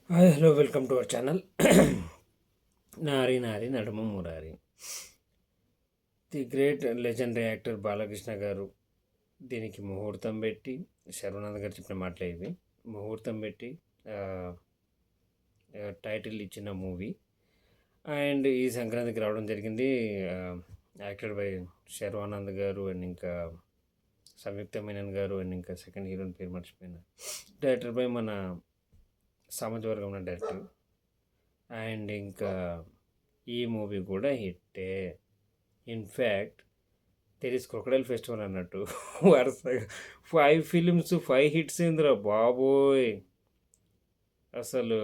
Hi hello welcome to our channel. నారి నారి నడుమ Murari. The great legendary actor Balakrishna గారు దీనికి ముహూర్తం పెట్టి, శర్వనంద్ గారు చెప్పిన మాటలే ఇవి, ముహూర్తం పెట్టి టైటిల్ ఇచ్చిన మూవీ. అండ్ ఈ సంక్రాంతికి రావడం జరిగింది. యాక్టెడ్ బై శర్వానంద్ గారు అండ్ ఇంకా సంయుక్త మీనన్ గారు అండ్ ఇంకా సెకండ్ హీరోయిన్ పేరు మర్చిపోయిన, డైరెక్టర్ బై మన సామాజిక డైరెక్టర్. అండ్ ఇంకా ఈ మూవీ కూడా హిట్టే. ఇన్ఫ్యాక్ట్ తెరీస్ క్రొకడైల్ ఫెస్టివల్ అన్నట్టు వరుసగా 5 ఫిలిమ్స్ 5 హిట్స్ ఇందులో బాబోయ్. అసలు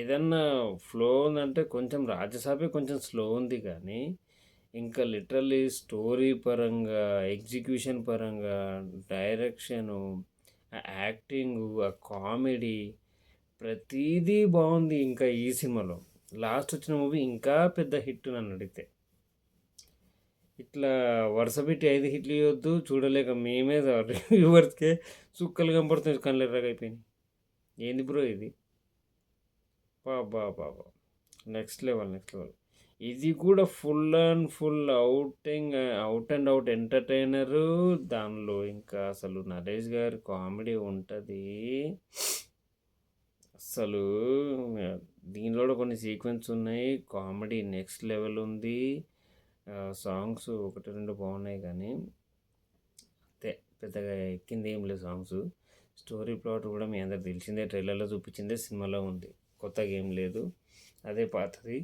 ఏదన్నా ఫ్లో ఉందంటే కొంచెం రాజ్యసభే కొంచెం స్లో ఉంది, కానీ ఇంకా లిటరల్లీ స్టోరీ పరంగా, ఎగ్జిక్యూషన్ పరంగా, డైరెక్షను, యాక్టింగు, ఆ కామెడీ ప్రతిదీ బాగుంది. ఇంకా ఈ సినిమాలో లాస్ట్ వచ్చిన మూవీ ఇంకా పెద్ద హిట్ నన్ను అడిగితే. ఇట్లా వరుస పెట్టి 5 హిట్లు ఇవ్వద్దు, చూడలేక మేమే వ్యూవర్స్కే సుక్కలు కనపడుతుంది, కళ్ళు ఎర్రగైపోయినాయి. ఏంది బ్రో ఇది? బాబా బాబా, నెక్స్ట్ లెవెల్. ఇది కూడా full and full out and out entertainer. దానిలో ఇంకా అసలు నరేష్ గారి కామెడీ ఉంటుంది. అసలు దీనిలో కూడా కొన్ని సీక్వెన్స్ ఉన్నాయి, కామెడీ నెక్స్ట్ లెవెల్ ఉంది. సాంగ్స్ 1-2 బాగున్నాయి, కానీ అంతే పెద్దగా ఎక్కింది ఏం లేదు సాంగ్స్. స్టోరీ ప్లాట్ కూడా మీ అందరికి తెలిసిందే, ట్రైలర్లో చూపించిందే సినిమాలో ఉంది, కొత్తగా ఏం లేదు, అదే పాతది.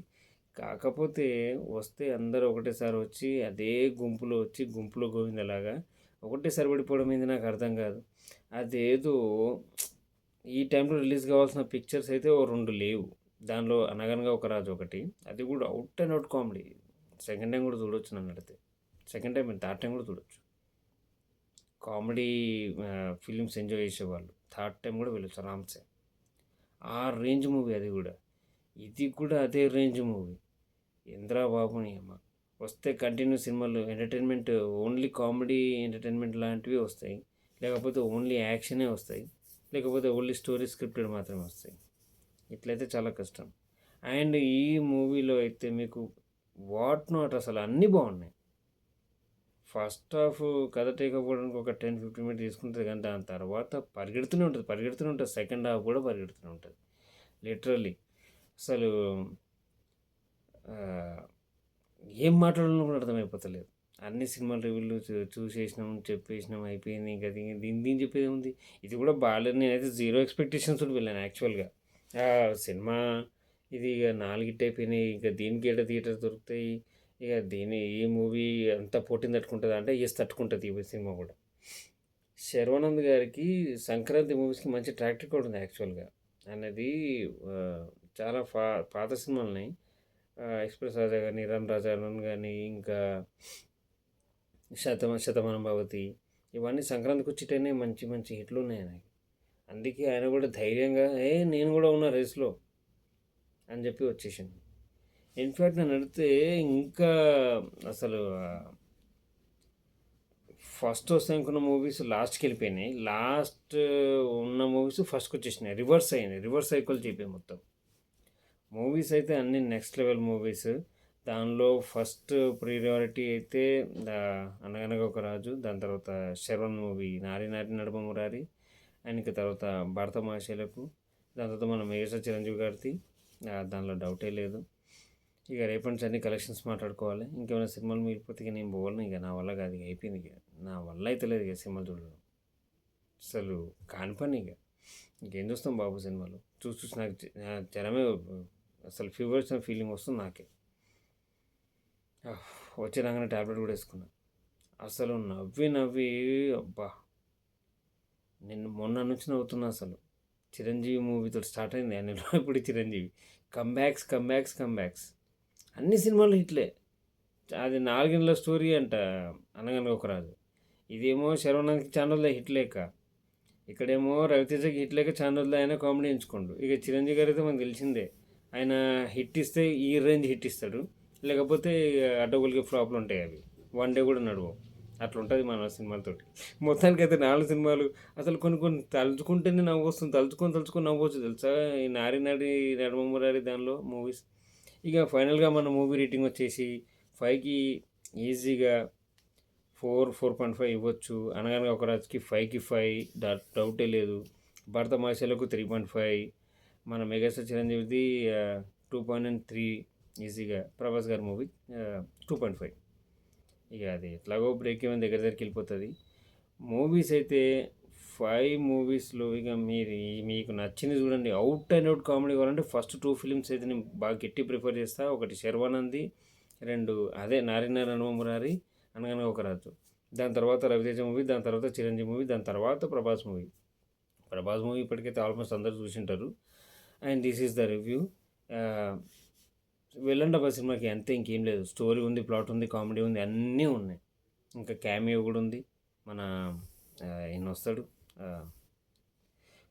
కాకపోతే వస్తే అందరూ ఒకటేసారి వచ్చి అదే గుంపులో గోవిందలాగా ఒకటేసారి పడిపోవడం ఏంది నాకు అర్థం కాదు. అదేదో ఈ టైంలో రిలీజ్ కావాల్సిన పిక్చర్స్ అయితే 2 లేవు. దానిలో అనగనగా ఒక రాజు ఒకటి, అది కూడా out and out comedy. Second time కూడా చూడొచ్చు నన్ను అడిగితే. సెకండ్ టైం థర్డ్ టైం కూడా చూడొచ్చు. కామెడీ ఫిలిమ్స్ ఎంజాయ్ చేసేవాళ్ళు థర్డ్ టైం కూడా వెళ్ళొచ్చు ఆరామ్సే. ఆ రేంజ్ మూవీ అది కూడా. ఇది కూడా అదే రేంజ్ మూవీ. ఇంద్రా బాబుని అమ్మ వస్తే కంటిన్యూ సినిమాలు ఎంటర్టైన్మెంట్, ఓన్లీ కామెడీ ఎంటర్టైన్మెంట్ లాంటివి వస్తాయి, లేకపోతే ఓన్లీ యాక్షనే వస్తాయి, లేకపోతే ఓన్లీ స్టోరీ స్క్రిప్టెడ్ మాత్రమే వస్తాయి. ఇట్లయితే చాలా కష్టం. అండ్ ఈ మూవీలో అయితే మీకు వాట్ నాట్ అసలు అన్నీ బాగున్నాయి. ఫస్ట్ హాఫ్ కథ టేకపోవడానికి ఒక 10-15 మినిట్స్ తీసుకుంటుంది, కానీ దాని తర్వాత పరిగెడుతూనే ఉంటుంది. సెకండ్ హాఫ్ కూడా పరిగెడుతూనే ఉంటుంది లిటరల్లీ. అసలు ఏం మాట్లాడాలో కూడా అర్థమైపోతలేదు. అన్ని సినిమాల రివ్యూలు చూసేసినాం, చెప్పేసినాం, అయిపోయింది. ఇంకా దీని చెప్పేది ఉంది. ఇది కూడా బాగాలేదు. నేనైతే 0 ఎక్స్పెక్టేషన్స్ తోటి వెళ్ళాను యాక్చువల్గా. సినిమా ఇది ఇక 4 హిట్ అయిపోయినాయి, ఇంకా దీనికి ఏడ థియేటర్ దొరుకుతాయి, ఇక ఈ మూవీ అంతా పోటీని తట్టుకుంటుంది అంటే ఎస్ తట్టుకుంటుంది ఈ సినిమా కూడా. శర్వానంద్ గారికి సంక్రాంతి మూవీస్కి మంచి ట్రాక్ రికార్డ్ ఉంది యాక్చువల్గా. అనేది చాలా పాత సినిమాలని, ఎక్స్ప్రెస్ రాజా కానీ, రన్ రాజారన్ కానీ, ఇంకా శతమానం భవతి, ఇవన్నీ సంక్రాంతికి వచ్చేటనే మంచి మంచి హిట్లు ఉన్నాయి ఆయనకి. అందుకే ఆయన కూడా ధైర్యంగా నేను కూడా ఉన్న రేస్లో అని చెప్పి వచ్చేసాను. ఇన్ఫ్యాక్ట్ నన్ను అడిగితే ఇంకా అసలు ఫస్ట్ వస్తాయి అనుకున్న మూవీస్ లాస్ట్కి వెళ్ళిపోయినాయి, లాస్ట్ ఉన్న మూవీస్ ఫస్ట్కి వచ్చేసినాయి, రివర్స్ సైకిల్ చెప్పాయి మొత్తం. మూవీస్ అయితే అన్ని నెక్స్ట్ లెవెల్ మూవీస్. దానిలో ఫస్ట్ ప్రియారిటీ అయితే అనగనగా ఒక రాజు, దాని తర్వాత శర్వన్ మూవీ నారి నారి నడుమ మురారి, అండ్ ఇంకా తర్వాత భారత మహాశైలకు, దాని తర్వాత మన మేజర్ చిరంజీవి గారిది, దానిలో డౌటే లేదు. ఇక రేపటి నుంచి అన్ని కలెక్షన్స్ మాట్లాడుకోవాలి. ఇంకేమైనా సినిమాలు మిగిలిపోతే ఇక నేను పోవాలను, ఇక నా వల్ల కాదు, ఇక అయిపోయింది, ఇక నా వల్ల అయితే లేదు ఇక సినిమాలు చూడడం. అసలు కాని పని. ఇక ఇంకేం చూస్తాం బాబు సినిమాలు చూసి నాకు జనమే అసలు ఫీవర్ వచ్చిన ఫీలింగ్ వస్తుంది నాకే. వచ్చి రాగానే ట్యాబ్లెట్ కూడా వేసుకున్నా. అసలు నవ్వి అబ్బా, మొన్న నుంచి నవ్వుతున్నా అసలు. చిరంజీవి మూవీతో స్టార్ట్ అయింది అన్నిలో, ఇప్పుడు చిరంజీవి కమ్బ్యాక్స్ అన్ని సినిమాలు హిట్లే. అది 4 గంటల స్టోరీ అంట అనగనగా ఒక రాజు. ఇదేమో శర్వనాథ్కి ఛానల్లో హిట్ లేక, ఇక్కడేమో రవితేజకి హిట్ లేక ఛానల్లో ఆయన కామెడీ ఎంచుకోండు. ఇక చిరంజీవి గారు అయితే మనకు తెలిసిందే, ఆయన హిట్ ఇస్తే ఈ రేంజ్ హిట్ ఇస్తాడు, లేకపోతే అడ్డగోలుగా ఫ్లాప్లు ఉంటాయి, అవి 1 డే కూడా నడవు. అట్లుంటుంది మన సినిమాలతోటి. మొత్తానికైతే 4 సినిమాలు అసలు కొన్ని కొన్ని తలుచుకుంటేనే నవ్వొస్తుంది. తలుచుకొని నవ్వొచ్చు తెలుసా? ఈ 'నారి నారి నడుమ మురారి' దానిలో మూవీస్. ఇక ఫైనల్‌గా మన మూవీ రేటింగ్ వచ్చేసి 5కి ఈజీగా 4.5 ఇవ్వచ్చు. 'అనగనగా ఒక రాజుకి' 5కి 5 డౌటే లేదు. 'భరత మాషలకు' 3.5, మన మెగాస్టార్ చిరంజీవిది 2.3 ఈజీగా. ప్రభాస్ గారి మూవీ 2.5. ఇక అది ఎట్లాగో బ్రేక్ ఈవెన్ దగ్గరికి వెళ్ళిపోతుంది. మూవీస్ అయితే 5 మూవీస్లో ఇక మీకు నచ్చింది చూడండి. అవుట్ అండ్ అవుట్ కామెడీ కావాలంటే ఫస్ట్ 2 ఫిలిమ్స్ అయితే నేను బాగా గట్టి ప్రిఫర్ చేస్తాను. ఒకటి 'శర్వానంద్‌ది', 2 అదే 'నారిన నడుమ మురారి', 'అనగనగా ఒక రాజు'. దాని తర్వాత రవితేజ మూవీ, దాని తర్వాత చిరంజీవి మూవీ, దాని తర్వాత ప్రభాస్ మూవీ. ప్రభాస్ మూవీ ఇప్పటికైతే ఆల్మోస్ట్ అందరూ చూసింటారు. And this is the review. వెళ్ళండి అబ్బా సినిమాకి, అంతే, ఇంకేం లేదు. స్టోరీ ఉంది, ప్లాట్ ఉంది, కామెడీ ఉంది, అన్నీ ఉన్నాయి. ఇంకా క్యామియో కూడా ఉంది. మన ఈయన వస్తాడు.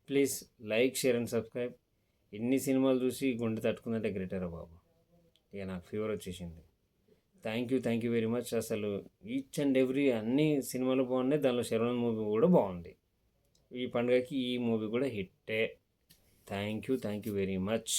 Please like, share and subscribe. ఎన్ని సినిమాలు చూసి గుండె తట్టుకుందంటే గ్రేటరా బాబు. ఇక నాకు ఫీవర్ వచ్చేసింది. Thank you very much. అసలు ఈచ్ అండ్ ఎవ్రీ అన్ని సినిమాలు బాగున్నాయి. దానిలో శర్వన్ మూవీ కూడా బాగుంది. ఈ పండుగకి ఈ మూవీ కూడా హిట్టే. Thank you very much.